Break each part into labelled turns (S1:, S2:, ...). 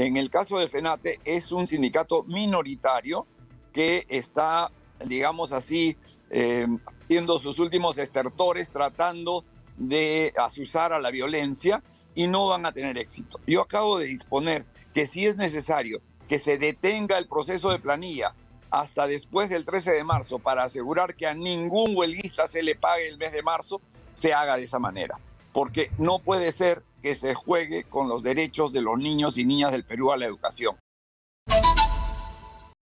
S1: En el caso de FENATE es un sindicato minoritario que está, digamos así, haciendo sus últimos estertores, tratando de azuzar a la violencia y no van a tener éxito. Yo acabo de disponer que si es necesario que se detenga el proceso de planilla hasta después del 13 de marzo para asegurar que a ningún huelguista se le pague el mes de marzo, se haga de esa manera. Porque no puede ser que se juegue con los derechos de los niños y niñas del Perú a la educación.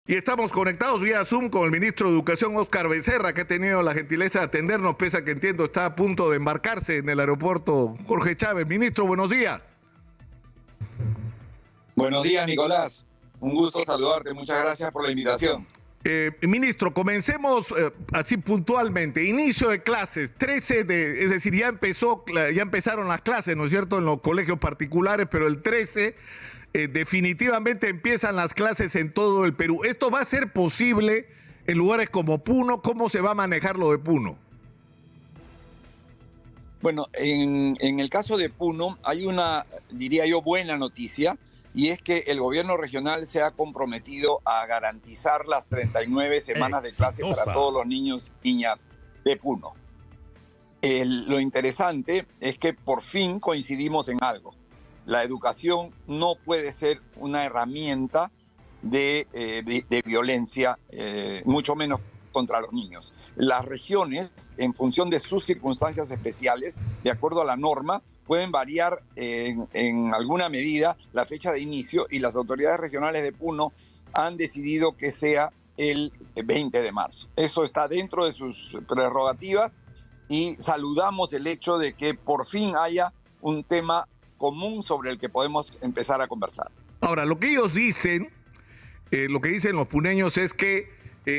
S2: Y estamos conectados vía Zoom con el ministro de Educación, Óscar Becerra, que ha tenido la gentileza de atendernos, pese a que entiendo está a punto de embarcarse en el aeropuerto Jorge Chávez. Ministro, buenos días.
S1: Buenos días, Nicolás. Un gusto saludarte. Muchas gracias por la invitación.
S2: Ministro, comencemos así puntualmente. Inicio de clases, es decir, ya empezaron las clases, ¿no es cierto?, en los colegios particulares, pero el 13 definitivamente empiezan las clases en todo el Perú. ¿Esto va a ser posible en lugares como Puno? ¿Cómo se va a manejar lo de Puno?
S1: Bueno, en el caso de Puno hay una, diría yo, buena noticia, y es que el gobierno regional se ha comprometido a garantizar las 39 semanas de clase para todos los niños y niñas de Puno. Lo interesante es que por fin coincidimos en algo. La educación no puede ser una herramienta de violencia, mucho menos contra los niños. Las regiones, en función de sus circunstancias especiales, de acuerdo a la norma, pueden variar en alguna medida la fecha de inicio, y las autoridades regionales de Puno han decidido que sea el 20 de marzo. Eso está dentro de sus prerrogativas y saludamos el hecho de que por fin haya un tema común sobre el que podemos empezar a conversar.
S2: Ahora, lo que ellos dicen, lo que dicen los puneños es que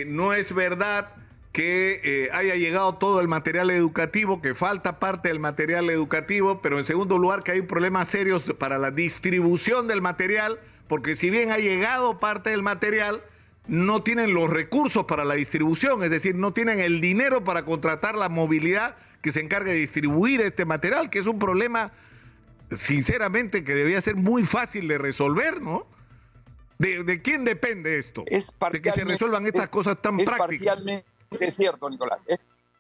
S2: no es verdad que haya llegado todo el material educativo, que falta parte del material educativo, pero en segundo lugar que hay problemas serios para la distribución del material, porque si bien ha llegado parte del material, no tienen los recursos para la distribución, es decir, no tienen el dinero para contratar la movilidad que se encargue de distribuir este material, que es un problema, sinceramente, que debía ser muy fácil de resolver, ¿no? ¿De quién depende esto? De que se resuelvan estas cosas tan prácticas.
S1: Es cierto, Nicolás.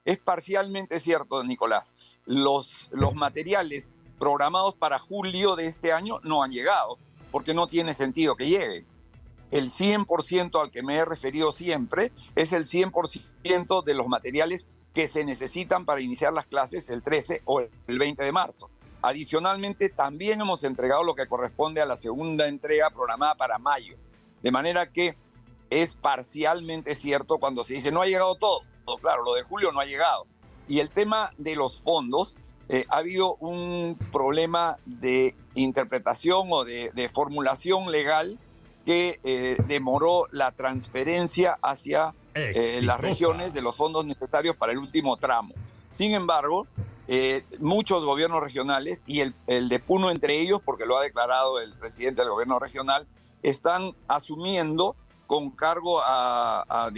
S1: Es parcialmente cierto, Nicolás. Los materiales programados para julio de este año no han llegado, porque no tiene sentido que lleguen. El 100% al que me he referido siempre es el 100% de los materiales que se necesitan para iniciar las clases el 13 o el 20 de marzo. Adicionalmente, también hemos entregado lo que corresponde a la segunda entrega programada para mayo. De manera que es parcialmente cierto cuando se dice no ha llegado todo. Claro, lo de julio no ha llegado. Y el tema de los fondos, ha habido un problema de interpretación o de formulación legal que demoró la transferencia hacia las regiones de los fondos necesarios para el último tramo. Sin embargo, muchos gobiernos regionales, y el de Puno entre ellos, porque lo ha declarado el presidente del gobierno regional, están asumiendo con cargo a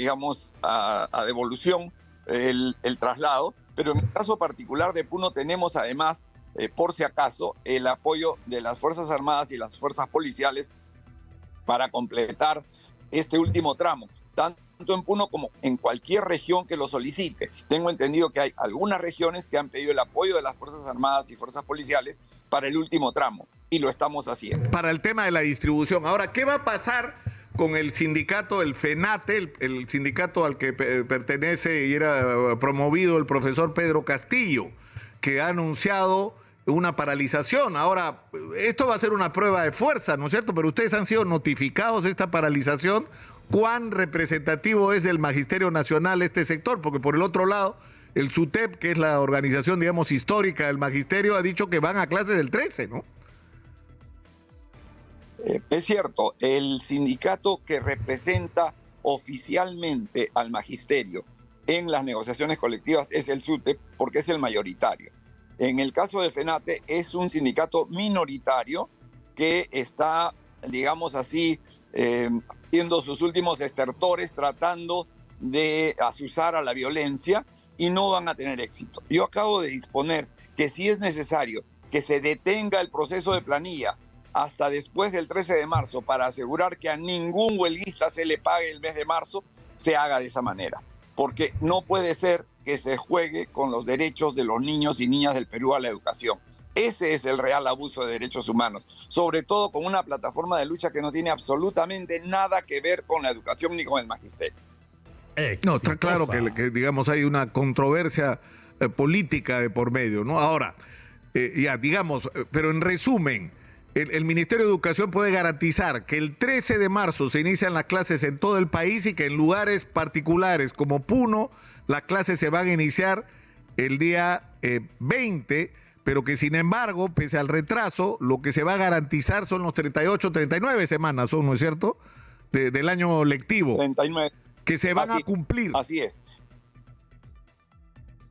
S1: devolución el traslado, pero en el caso particular de Puno tenemos además, por si acaso, el apoyo de las Fuerzas Armadas y las Fuerzas Policiales para completar este último tramo, tanto en Puno como en cualquier región que lo solicite. Tengo entendido que hay algunas regiones que han pedido el apoyo de las Fuerzas Armadas y Fuerzas Policiales para el último tramo, y lo estamos haciendo.
S2: Para el tema de la distribución. Ahora, ¿qué va a pasar con el sindicato, el FENATE, el sindicato al que pertenece y era promovido el profesor Pedro Castillo, que ha anunciado una paralización? Ahora, esto va a ser una prueba de fuerza, ¿no es cierto? Pero ustedes han sido notificados de esta paralización. ¿Cuán representativo es del Magisterio Nacional este sector? Porque por el otro lado, el SUTEP, que es la organización, digamos, histórica del Magisterio, ha dicho que van a clases del 13, ¿no?
S1: Es cierto, el sindicato que representa oficialmente al magisterio en las negociaciones colectivas es el SUTEP, porque es el mayoritario. En el caso de FENATE es un sindicato minoritario que está, digamos así, haciendo sus últimos estertores, tratando de azuzar a la violencia, y no van a tener éxito. Yo acabo de disponer que si es necesario que se detenga el proceso de planilla hasta después del 13 de marzo para asegurar que a ningún huelguista se le pague el mes de marzo, se haga de esa manera. Porque no puede ser que se juegue con los derechos de los niños y niñas del Perú a la educación. Ese es el real abuso de derechos humanos, sobre todo con una plataforma de lucha que no tiene absolutamente nada que ver con la educación ni con el magisterio.
S2: No, está claro que digamos, hay una controversia política de por medio, ¿no? Ahora, digamos, pero en resumen, el Ministerio de Educación puede garantizar que el 13 de marzo se inician las clases en todo el país y que en lugares particulares como Puno, las clases se van a iniciar el día 20, pero que sin embargo, pese al retraso, lo que se va a garantizar son los 38, 39 semanas, ¿no es cierto?, del año lectivo.
S1: 39.
S2: Que se van a cumplir.
S1: Así es.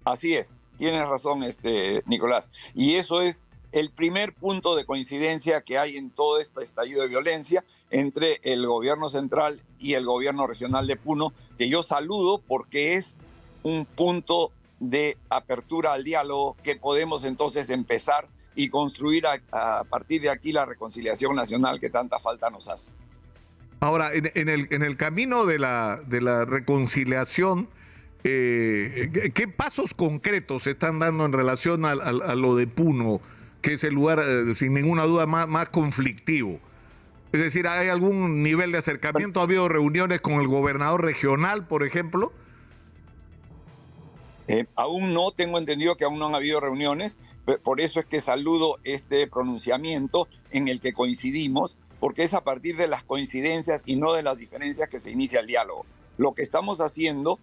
S1: Así es. Tienes razón, Nicolás. Y eso es el primer punto de coincidencia que hay en todo este estallido de violencia entre el gobierno central y el gobierno regional de Puno, que yo saludo porque es un punto de apertura al diálogo que podemos entonces empezar y construir a partir de aquí la reconciliación nacional que tanta falta nos hace.
S2: Ahora, en el camino de la reconciliación, ¿qué pasos concretos se están dando en relación a lo de Puno, que es el lugar, sin ninguna duda, más conflictivo? Es decir, ¿hay algún nivel de acercamiento? ¿Ha habido reuniones con el gobernador regional, por ejemplo?
S1: Aún no, tengo entendido que aún no han habido reuniones, por eso es que saludo este pronunciamiento en el que coincidimos, porque es a partir de las coincidencias y no de las diferencias que se inicia el diálogo. Lo que estamos haciendo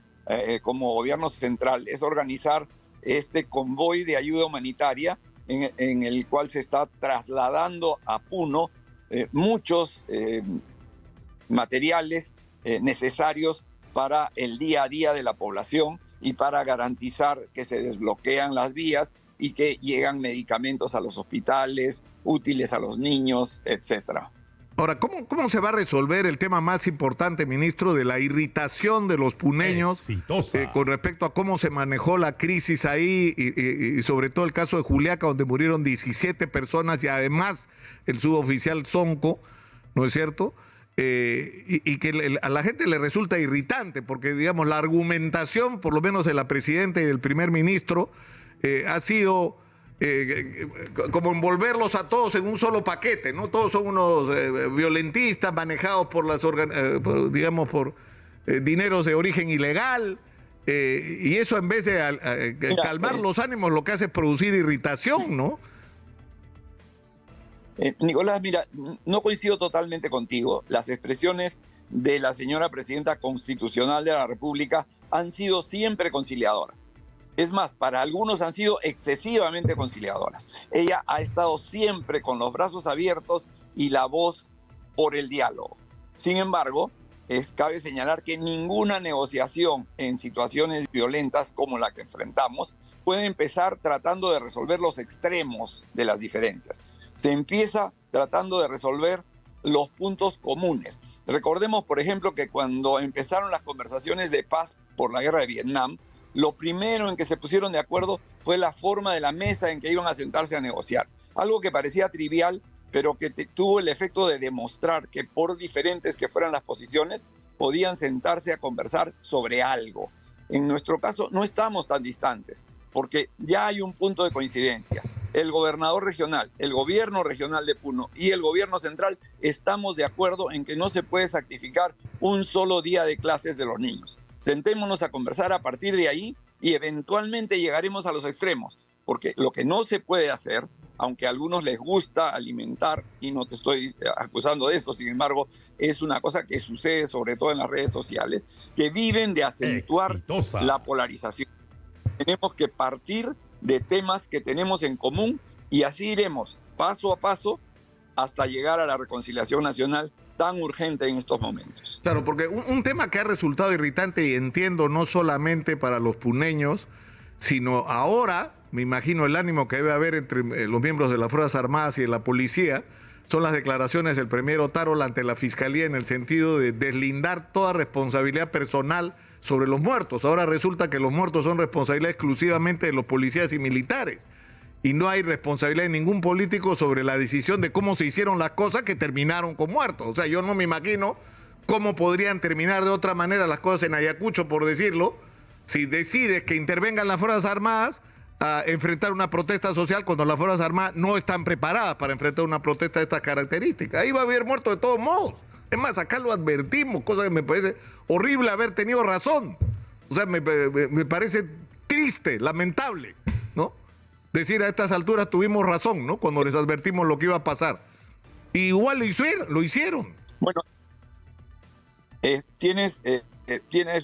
S1: como gobierno central es organizar este convoy de ayuda humanitaria en el cual se está trasladando a Puno muchos materiales necesarios para el día a día de la población y para garantizar que se desbloquean las vías y que llegan medicamentos a los hospitales, útiles a los niños, etcétera.
S2: Ahora, ¿cómo se va a resolver el tema más importante, ministro, de la irritación de los puneños con respecto a cómo se manejó la crisis ahí y sobre todo el caso de Juliaca, donde murieron 17 personas y además el suboficial Zonco, ¿no es cierto? Y que a la gente le resulta irritante porque, digamos, la argumentación, por lo menos de la presidenta y del primer ministro, ha sido como envolverlos a todos en un solo paquete, ¿no? Todos son unos violentistas manejados por digamos, por dineros de origen ilegal, y eso en vez de calmar los ánimos, lo que hace es producir irritación, ¿no?
S1: Nicolás, mira, no coincido totalmente contigo. Las expresiones de la señora presidenta constitucional de la República han sido siempre conciliadoras. Es más, para algunos han sido excesivamente conciliadoras. Ella ha estado siempre con los brazos abiertos y la voz por el diálogo. Sin embargo, cabe señalar que ninguna negociación en situaciones violentas como la que enfrentamos puede empezar tratando de resolver los extremos de las diferencias. Se empieza tratando de resolver los puntos comunes. Recordemos, por ejemplo, que cuando empezaron las conversaciones de paz por la guerra de Vietnam, lo primero en que se pusieron de acuerdo fue la forma de la mesa en que iban a sentarse a negociar. Algo que parecía trivial, pero que tuvo el efecto de demostrar que por diferentes que fueran las posiciones, podían sentarse a conversar sobre algo. En nuestro caso no estamos tan distantes, porque ya hay un punto de coincidencia. El gobernador regional, el gobierno regional de Puno y el gobierno central estamos de acuerdo en que no se puede sacrificar un solo día de clases de los niños. Sentémonos a conversar a partir de ahí y eventualmente llegaremos a los extremos, porque lo que no se puede hacer, aunque a algunos les gusta alimentar, y no te estoy acusando de esto, sin embargo, es una cosa que sucede sobre todo en las redes sociales, que viven de acentuar la polarización. Tenemos que partir de temas que tenemos en común y así iremos paso a paso hasta llegar a la reconciliación nacional tan urgente en estos momentos.
S2: Claro, porque un tema que ha resultado irritante, y entiendo, no solamente para los puneños, sino ahora, me imagino el ánimo que debe haber entre los miembros de las Fuerzas Armadas y de la policía, son las declaraciones del premier Otárola ante la Fiscalía en el sentido de deslindar toda responsabilidad personal sobre los muertos. Ahora resulta que los muertos son responsabilidad exclusivamente de los policías y militares. y no hay responsabilidad de ningún político sobre la decisión de cómo se hicieron las cosas que terminaron con muertos. O sea, yo no me imagino cómo podrían terminar de otra manera las cosas en Ayacucho, por decirlo, si decides que intervengan las Fuerzas Armadas a enfrentar una protesta social cuando las Fuerzas Armadas no están preparadas para enfrentar una protesta de estas características. Ahí va a haber muertos de todos modos. Es más, acá lo advertimos, cosa que me parece horrible haber tenido razón. O sea, me parece triste, lamentable, ¿no? Decir a estas alturas tuvimos razón, ¿no? Cuando les advertimos lo que iba a pasar. Y igual lo hicieron.
S1: Bueno, tienes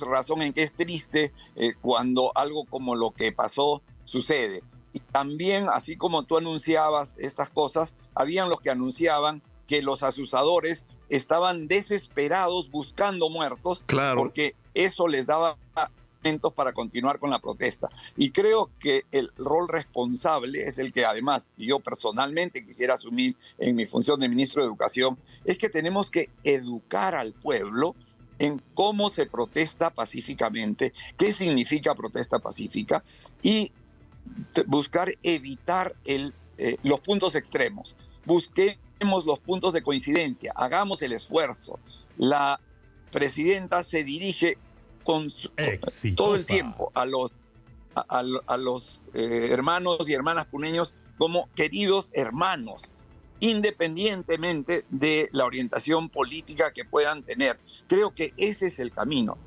S1: razón en que es triste cuando algo como lo que pasó sucede. Y también, así como tú anunciabas estas cosas, habían los que anunciaban que los asusadores estaban desesperados buscando muertos,
S2: claro,
S1: porque eso les daba elementos para continuar con la protesta. Y creo que el rol responsable es el que además yo personalmente quisiera asumir en mi función de ministro de Educación, es que tenemos que educar al pueblo en cómo se protesta pacíficamente, qué significa protesta pacífica y buscar evitar los puntos extremos. Busquemos los puntos de coincidencia, hagamos el esfuerzo. La presidenta se dirige todo el tiempo a los hermanos y hermanas puneños como queridos hermanos, independientemente de la orientación política que puedan tener. Creo que ese es el camino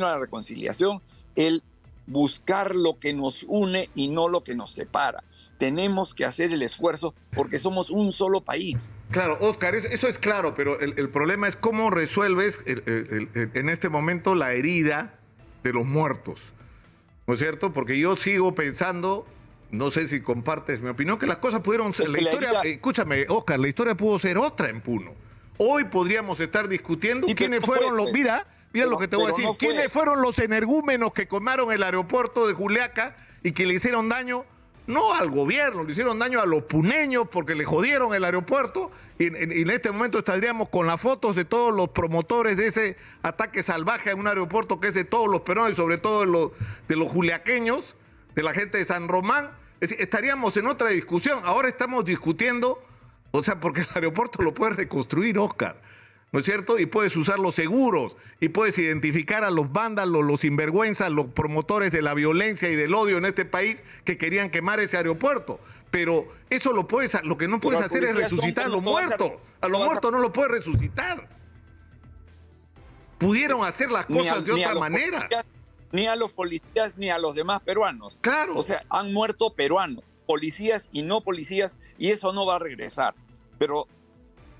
S1: a la reconciliación, el buscar lo que nos une y no lo que nos separa. Tenemos que hacer el esfuerzo porque somos un solo país.
S2: Claro, Oscar, eso es claro, pero el problema es cómo resuelves en este momento la herida de los muertos, ¿no es cierto? Porque yo sigo pensando, no sé si compartes mi opinión, que las cosas pudieron ser... Escúchame, Oscar, la historia pudo ser otra en Puno. Hoy podríamos estar discutiendo quiénes fueron los... Mira lo que te voy a decir. ¿Quiénes fueron los energúmenos que quemaron el aeropuerto de Juliaca y que le hicieron daño? No al gobierno, le hicieron daño a los puneños porque le jodieron el aeropuerto y en este momento estaríamos con las fotos de todos los promotores de ese ataque salvaje a un aeropuerto que es de todos los peruanos y sobre todo de los juliaqueños, de la gente de San Román. Es decir, estaríamos en otra discusión. Ahora estamos discutiendo, o sea, porque el aeropuerto lo puedes reconstruir, Oscar, ¿no es cierto? Y puedes usar los seguros, y puedes identificar a los vándalos, los sinvergüenzas, los promotores de la violencia y del odio en este país que querían quemar ese aeropuerto. Pero eso lo que no puedes hacer es resucitar a los muertos. A los muertos no lo puedes resucitar. Pudieron hacer las cosas de otra manera.
S1: Ni a los policías ni a los demás peruanos.
S2: Claro.
S1: O sea, han muerto peruanos, policías y no policías, y eso no va a regresar. Pero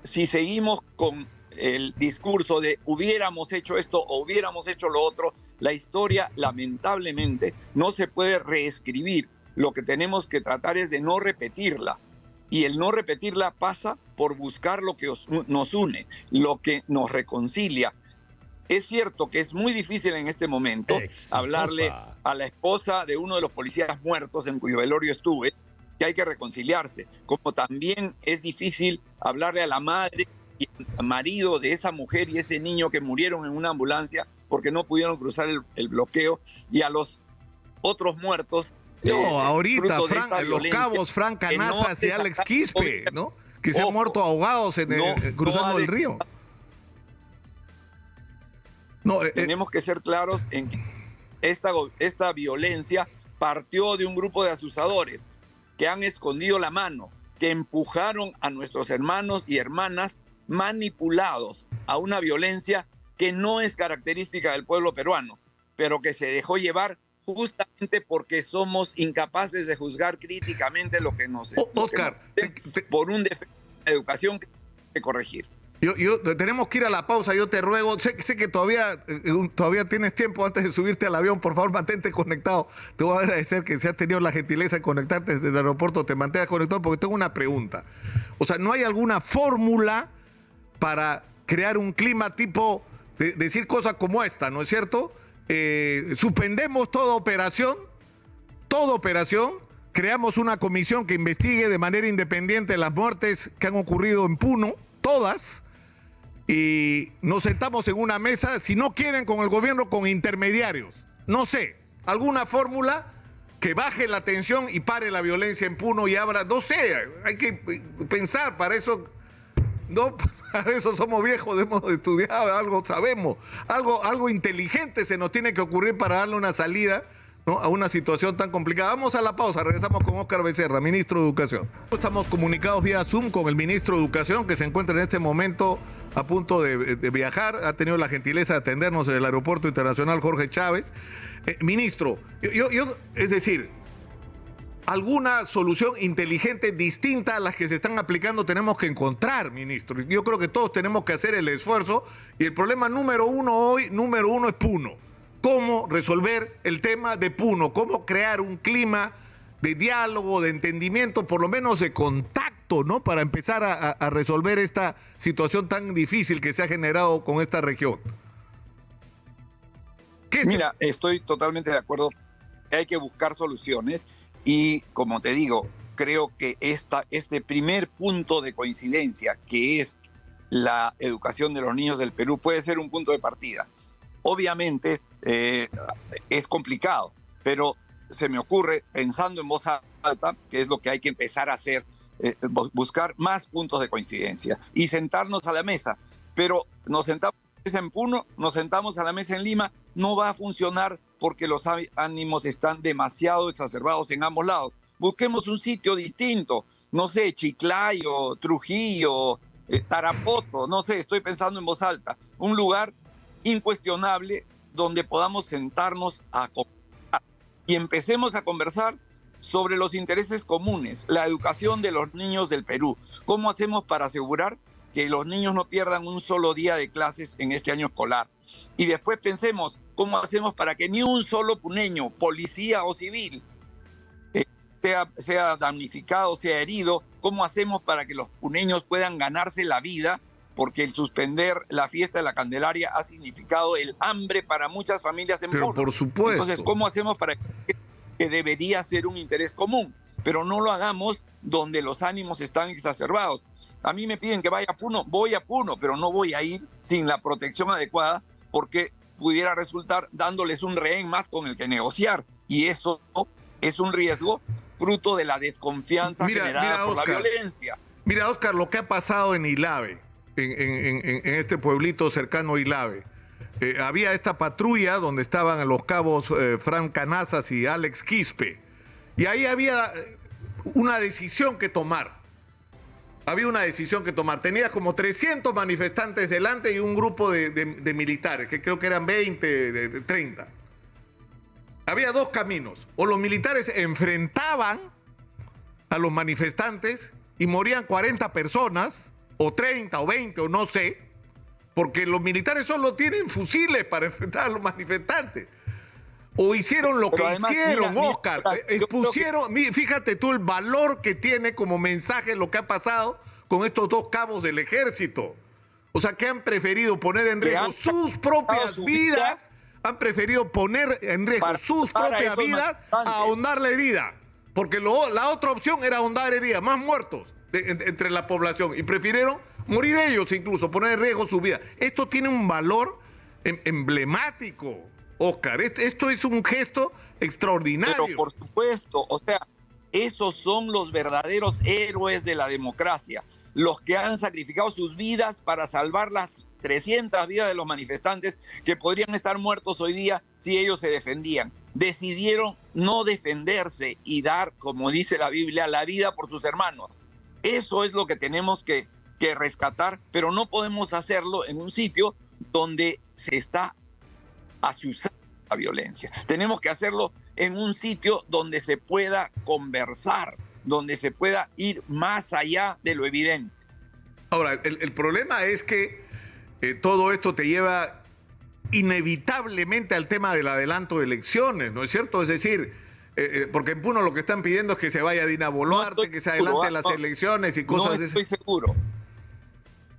S1: si seguimos con el discurso de hubiéramos hecho esto o hubiéramos hecho lo otro, la historia lamentablemente no se puede reescribir. Lo que tenemos que tratar es de no repetirla. Y el no repetirla pasa por buscar lo que nos une, lo que nos reconcilia. Es cierto que es muy difícil en este momento hablarle a la esposa de uno de los policías muertos en cuyo velorio estuve, que hay que reconciliarse. Como también es difícil hablarle a la madre y al marido de esa mujer y ese niño que murieron en una ambulancia porque no pudieron cruzar el bloqueo, y a los otros muertos.
S2: No, ahorita los cabos Frank Canazas y Alex Quispe, ¿no? Que se han muerto ahogados cruzando el río.
S1: Tenemos que ser claros en que esta violencia partió de un grupo de asusadores que han escondido la mano, que empujaron a nuestros hermanos y hermanas manipulados a una violencia que no es característica del pueblo peruano, pero que se dejó llevar justamente porque somos incapaces de juzgar críticamente lo que nos...
S2: Oscar,
S1: por un defecto de educación que hay que corregir.
S2: Tenemos que ir a la pausa, yo te ruego, sé que todavía tienes tiempo antes de subirte al avión, por favor mantente conectado. Te voy a agradecer que si has tenido la gentileza de conectarte desde el aeropuerto, te mantengas conectado porque tengo una pregunta. O sea, ¿no hay alguna fórmula para crear un clima tipo, de decir cosas como esta, ¿no es cierto? Suspendemos toda operación, creamos una comisión que investigue de manera independiente las muertes que han ocurrido en Puno, todas, y nos sentamos en una mesa, si no quieren con el gobierno, con intermediarios. No sé, alguna fórmula que baje la tensión y pare la violencia en Puno y abra, no sé, hay que pensar, para eso, no, para eso somos viejos, hemos estudiado, algo sabemos, algo inteligente se nos tiene que ocurrir para darle una salida, ¿no?, a una situación tan complicada. Vamos a la pausa, regresamos con Óscar Becerra, ministro de Educación. Estamos comunicados vía Zoom con el ministro de Educación, que se encuentra en este momento a punto de viajar, ha tenido la gentileza de atendernos en el Aeropuerto Internacional Jorge Chávez. Ministro, es decir, alguna solución inteligente distinta a las que se están aplicando tenemos que encontrar, ministro. Yo creo que todos tenemos que hacer el esfuerzo, y el problema número uno es Puno. ¿Cómo resolver el tema de Puno? ¿Cómo crear un clima de diálogo, de entendimiento, por lo menos de contacto, ¿no?, para empezar a resolver esta situación tan difícil que se ha generado con esta región?
S1: Mira, estoy totalmente de acuerdo que hay que buscar soluciones y, como te digo, creo que este primer punto de coincidencia, que es la educación de los niños del Perú, puede ser un punto de partida. Obviamente es complicado, pero se me ocurre, pensando en voz alta, que es lo que hay que empezar a hacer, buscar más puntos de coincidencia y sentarnos a la mesa. Pero nos sentamos a la mesa en Puno, nos sentamos a la mesa en Lima, no va a funcionar porque los ánimos están demasiado exacerbados en ambos lados. Busquemos un sitio distinto, no sé, Chiclayo, Trujillo, Tarapoto, no sé, estoy pensando en voz alta, un lugar incuestionable donde podamos sentarnos a conversar y empecemos a conversar sobre los intereses comunes, la educación de los niños del Perú. ¿Cómo hacemos para asegurar que los niños no pierdan un solo día de clases en este año escolar? Y después pensemos, ¿cómo hacemos para que ni un solo puneño, policía o civil, sea damnificado, sea herido? ¿Cómo hacemos para que los puneños puedan ganarse la vida? Porque el suspender la fiesta de la Candelaria ha significado el hambre para muchas familias en Puno.
S2: Por supuesto.
S1: Entonces, ¿cómo hacemos para que debería ser un interés común? Pero no lo hagamos donde los ánimos están exacerbados. A mí me piden que vaya a Puno, voy a Puno, pero no voy a ir sin la protección adecuada, porque pudiera resultar dándoles un rehén más con el que negociar. Y eso es un riesgo fruto de la desconfianza generada por Oscar, la violencia.
S2: Mira, Óscar, lo que ha pasado en Ilave, en este pueblito cercano a Ilave. Había esta patrulla donde estaban los cabos Frank Canazas y Alex Quispe. Y ahí había una decisión que tomar. Tenías como 300 manifestantes delante y un grupo de militares, que creo que eran 20, 30. Había dos caminos. O los militares enfrentaban a los manifestantes y morían 40 personas, o 30 o 20 o no sé, porque los militares solo tienen fusiles para enfrentar a los manifestantes. O hicieron lo que hicieron, Óscar, expusieron, fíjate tú el valor que tiene como mensaje lo que ha pasado con estos dos cabos del ejército. O sea, que han preferido poner en riesgo sus propias vidas, a ahondar la herida. Porque la otra opción era ahondar heridas, más muertos entre la población, y prefirieron morir ellos incluso, poner en riesgo su vida. Esto tiene un valor emblemático, Óscar. Esto es un gesto extraordinario.
S1: Pero por supuesto, o sea, esos son los verdaderos héroes de la democracia, los que han sacrificado sus vidas para salvar las 300 vidas de los manifestantes que podrían estar muertos hoy día si ellos se defendían. Decidieron no defenderse y dar, como dice la Biblia, la vida por sus hermanos. Eso es lo que tenemos que rescatar, pero no podemos hacerlo en un sitio donde se está azuzando la violencia. Tenemos que hacerlo en un sitio donde se pueda conversar, donde se pueda ir más allá de lo evidente.
S2: Ahora, el problema es que todo esto te lleva inevitablemente al tema del adelanto de elecciones, ¿no es cierto? Es decir, porque en Puno lo que están pidiendo es que se vaya Dina Boluarte, que se adelanten las elecciones y cosas
S1: de ese.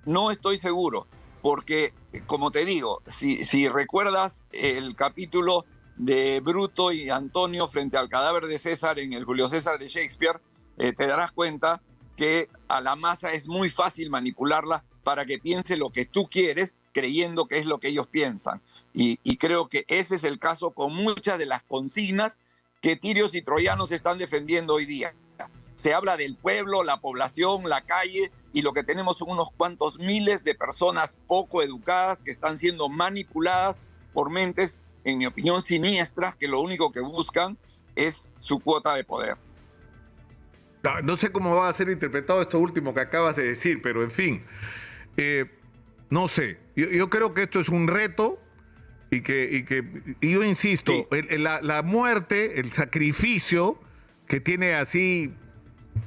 S1: No estoy seguro, porque, como te digo, si recuerdas el capítulo de Bruto y Antonio frente al cadáver de César en el Julio César de Shakespeare, te darás cuenta que a la masa es muy fácil manipularla para que piense lo que tú quieres, creyendo que es lo que ellos piensan. Y creo que ese es el caso con muchas de las consignas que tirios y troyanos están defendiendo hoy día. Se habla del pueblo, la población, la calle, y lo que tenemos son unos cuantos miles de personas poco educadas que están siendo manipuladas por mentes, en mi opinión, siniestras, que lo único que buscan es su cuota de poder.
S2: No sé cómo va a ser interpretado esto último que acabas de decir, pero en fin, no sé. Yo creo que esto es un reto y yo insisto,
S1: Sí.
S2: La muerte, el sacrificio que tiene así,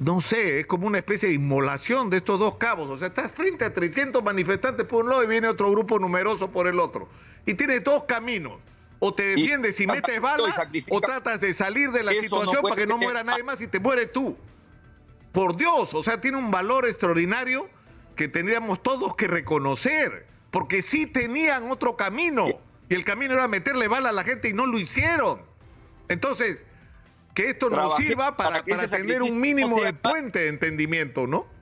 S2: no sé, es como una especie de inmolación de estos dos cabos. O sea, estás frente a 300 manifestantes por un lado y viene otro grupo numeroso por el otro. Y tienes dos caminos. O te defiendes y metes bala, o tratas de salir de la situación para que no muera nadie más y te mueres tú. Por Dios, o sea, tiene un valor extraordinario que tendríamos todos que reconocer, porque sí tenían otro camino, y el camino era meterle bala a la gente y no lo hicieron. Entonces, que esto nos sirva para tener un mínimo de puente de entendimiento, ¿no?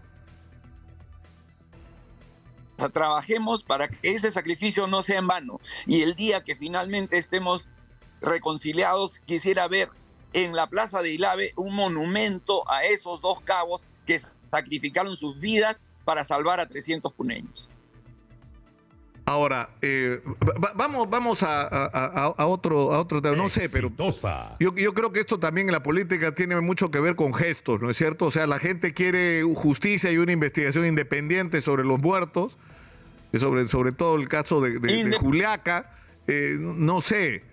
S1: O sea, trabajemos para que ese sacrificio no sea en vano. Y el día que finalmente estemos reconciliados, quisiera ver en la Plaza de Ilave un monumento a esos dos cabos que sacrificaron sus vidas para salvar a 300 puneños.
S2: Ahora, vamos a otro tema, no sé, pero yo creo que esto también en la política tiene mucho que ver con gestos, ¿no es cierto? O sea, la gente quiere justicia y una investigación independiente sobre los muertos, sobre todo el caso de Juliaca, no sé,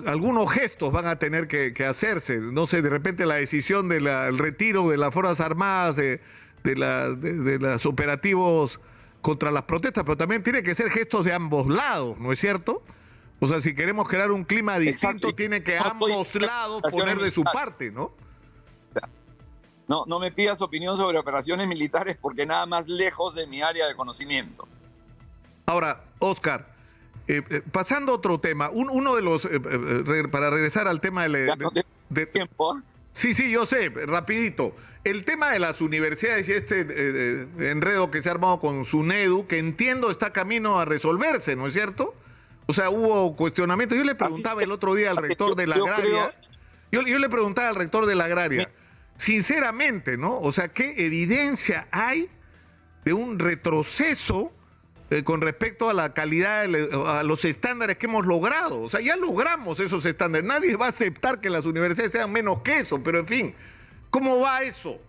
S2: algunos gestos van a tener que hacerse, no sé, de repente la decisión del retiro de las Fuerzas Armadas, de los operativos contra las protestas, pero también tiene que ser gestos de ambos lados, ¿no es cierto? O sea, si queremos crear un clima distinto, tiene que ambos lados poner de su parte, ¿no?
S1: No me pidas opinión sobre operaciones militares porque nada más lejos de mi área de conocimiento.
S2: Ahora, Oscar, pasando a otro tema, uno de los, para regresar al tema de
S1: tiempo.
S2: Sí, yo sé, rapidito. El tema de las universidades y enredo que se ha armado con SUNEDU, que entiendo está camino a resolverse, ¿no es cierto? O sea, hubo cuestionamiento. Yo le preguntaba el otro día al rector de la Agraria, yo le preguntaba al rector de la Agraria, sinceramente, ¿no? O sea, ¿qué evidencia hay de un retroceso con respecto a la calidad, a los estándares que hemos logrado? O sea, ya logramos esos estándares. Nadie va a aceptar que las universidades sean menos que eso, pero en fin, ¿cómo va eso?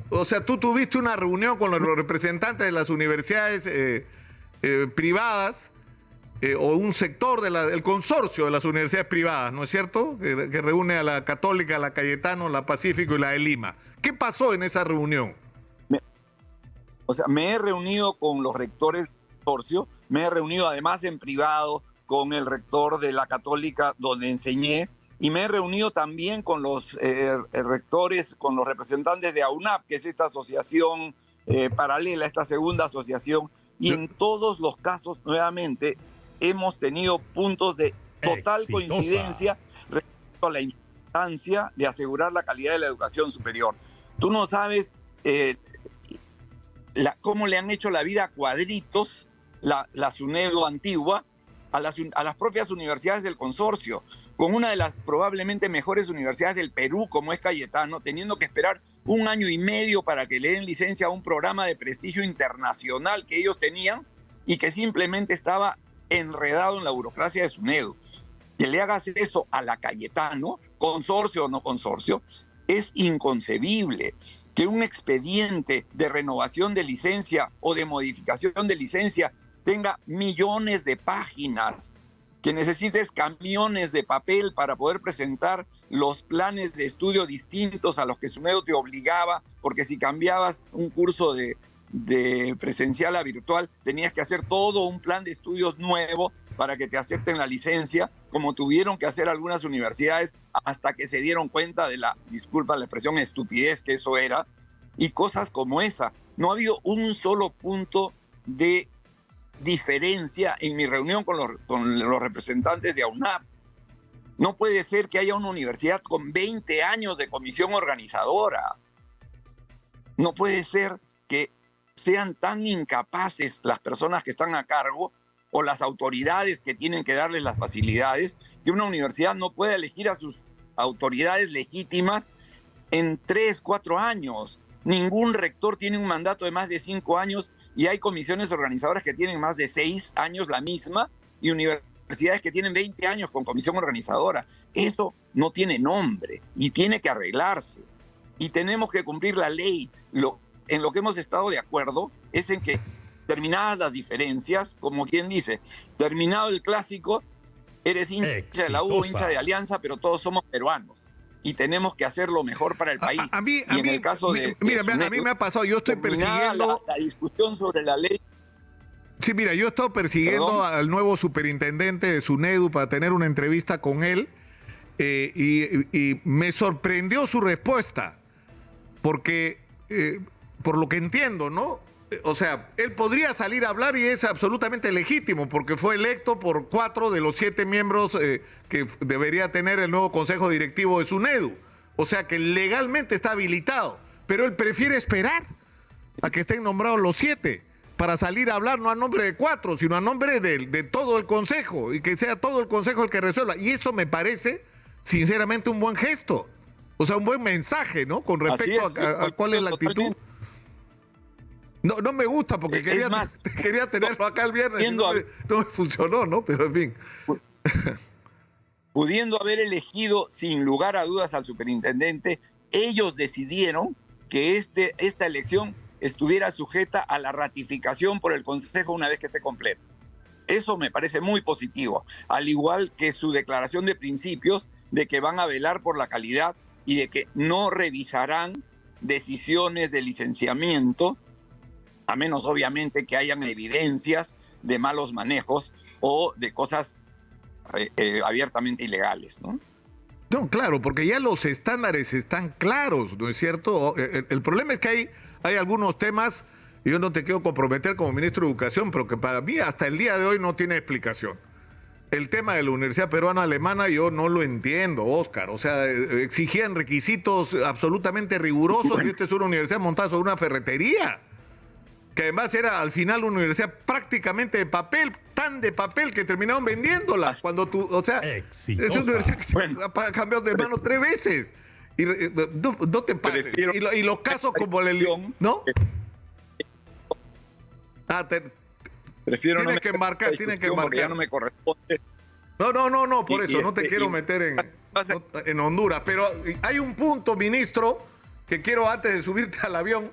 S2: O sea, tú tuviste una reunión con los representantes de las universidades privadas o un sector del consorcio de las universidades privadas, ¿no es cierto? Que reúne a la Católica, la Cayetano, la Pacífico y la de Lima. ¿Qué pasó en esa reunión?
S1: Me he reunido con los rectores consorcio, me he reunido además en privado con el rector de la Católica donde enseñé, y me he reunido también con los rectores, con los representantes de AUNAP, que es esta asociación paralela, esta segunda asociación, y en todos los casos, nuevamente, hemos tenido puntos de total coincidencia respecto a la importancia de asegurar la calidad de la educación superior. Tú no sabes cómo le han hecho la vida a cuadritos la SUNEDU antigua a las propias universidades del consorcio, con una de las probablemente mejores universidades del Perú, como es Cayetano, teniendo que esperar 1 año y medio para que le den licencia a un programa de prestigio internacional que ellos tenían y que simplemente estaba enredado en la burocracia de SUNEDU. Que le hagas eso a la Cayetano, consorcio o no consorcio, es inconcebible. Que un expediente de renovación de licencia o de modificación de licencia tenga millones de páginas, que necesites camiones de papel para poder presentar los planes de estudio distintos a los que SUNEDU te obligaba, porque si cambiabas un curso de presencial a virtual, tenías que hacer todo un plan de estudios nuevo para que te acepten la licencia, como tuvieron que hacer algunas universidades hasta que se dieron cuenta de disculpa la expresión, estupidez que eso era, y cosas como esa. No ha habido un solo punto de diferencia en mi reunión con los representantes de AUNAP. No puede ser que haya una universidad con 20 años de comisión organizadora. No puede ser que sean tan incapaces las personas que están a cargo o las autoridades que tienen que darles las facilidades, que una universidad no puede elegir a sus autoridades legítimas en 3, 4 años. Ningún rector tiene un mandato de más de 5 años y hay comisiones organizadoras que tienen más de 6 años la misma y universidades que tienen 20 años con comisión organizadora. Eso no tiene nombre y tiene que arreglarse. Y tenemos que cumplir la ley. En lo que hemos estado de acuerdo es en que, terminadas las diferencias, como quien dice, terminado el clásico, eres hincha de la U, hincha de Alianza, pero todos somos peruanos. Y tenemos que hacer lo mejor para el país.
S2: A mí,
S1: en el caso
S2: mira, a mí me ha pasado, yo estoy persiguiendo
S1: la discusión sobre la ley.
S2: Sí, mira, yo he estado persiguiendo al nuevo superintendente de SUNEDU para tener una entrevista con él y me sorprendió su respuesta, porque por lo que entiendo, ¿no? O sea, él podría salir a hablar y es absolutamente legítimo porque fue electo por 4 de los 7 miembros que debería tener el nuevo consejo directivo de SUNEDU. O sea que legalmente está habilitado, pero él prefiere esperar a que estén nombrados los 7 para salir a hablar no a nombre de 4, sino a nombre de todo el consejo y que sea todo el consejo el que resuelva. Y eso me parece, sinceramente, un buen gesto. O sea, un buen mensaje, ¿no? Con respecto a cuál es la actitud. No me gusta porque quería tenerlo acá el viernes y no me funcionó, ¿no? Pero en fin.
S1: Pudiendo haber elegido sin lugar a dudas al superintendente, ellos decidieron que esta elección estuviera sujeta a la ratificación por el Consejo una vez que esté completo. Eso me parece muy positivo, al igual que su declaración de principios de que van a velar por la calidad y de que no revisarán decisiones de licenciamiento, a menos obviamente que hayan evidencias de malos manejos o de cosas abiertamente ilegales, ¿no?
S2: No, claro, porque ya los estándares están claros, ¿no es cierto? El problema es que hay algunos temas, y yo no te quiero comprometer como ministro de Educación, pero que para mí hasta el día de hoy no tiene explicación. El tema de la Universidad Peruana Alemana yo no lo entiendo, Óscar. O sea, exigían requisitos absolutamente rigurosos y esta es una universidad montada sobre una ferretería, que además era al final una universidad prácticamente de papel, tan de papel que terminaron vendiéndola. Cuando tú, o sea,
S3: exitosa.
S2: Es una universidad que se ha cambiado de mano 3 veces. Y no te pases. Y los casos como el... ¿No?
S1: Prefiero
S2: tienes que embarcar.
S1: Ya no me corresponde.
S2: No, por eso no te quiero meter en Honduras. Pero hay un punto, ministro, que quiero antes de subirte al avión,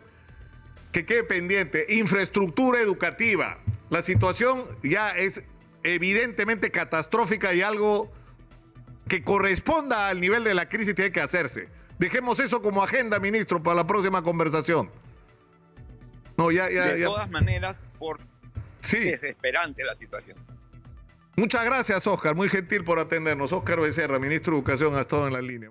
S2: que quede pendiente. Infraestructura educativa. La situación ya es evidentemente catastrófica y algo que corresponda al nivel de la crisis tiene que hacerse. Dejemos eso como agenda, ministro, para la próxima conversación.
S1: De todas maneras,
S2: sí.
S1: Desesperante la situación.
S2: Muchas gracias, Óscar. Muy gentil por atendernos. Óscar Becerra, ministro de Educación, ha estado en la línea.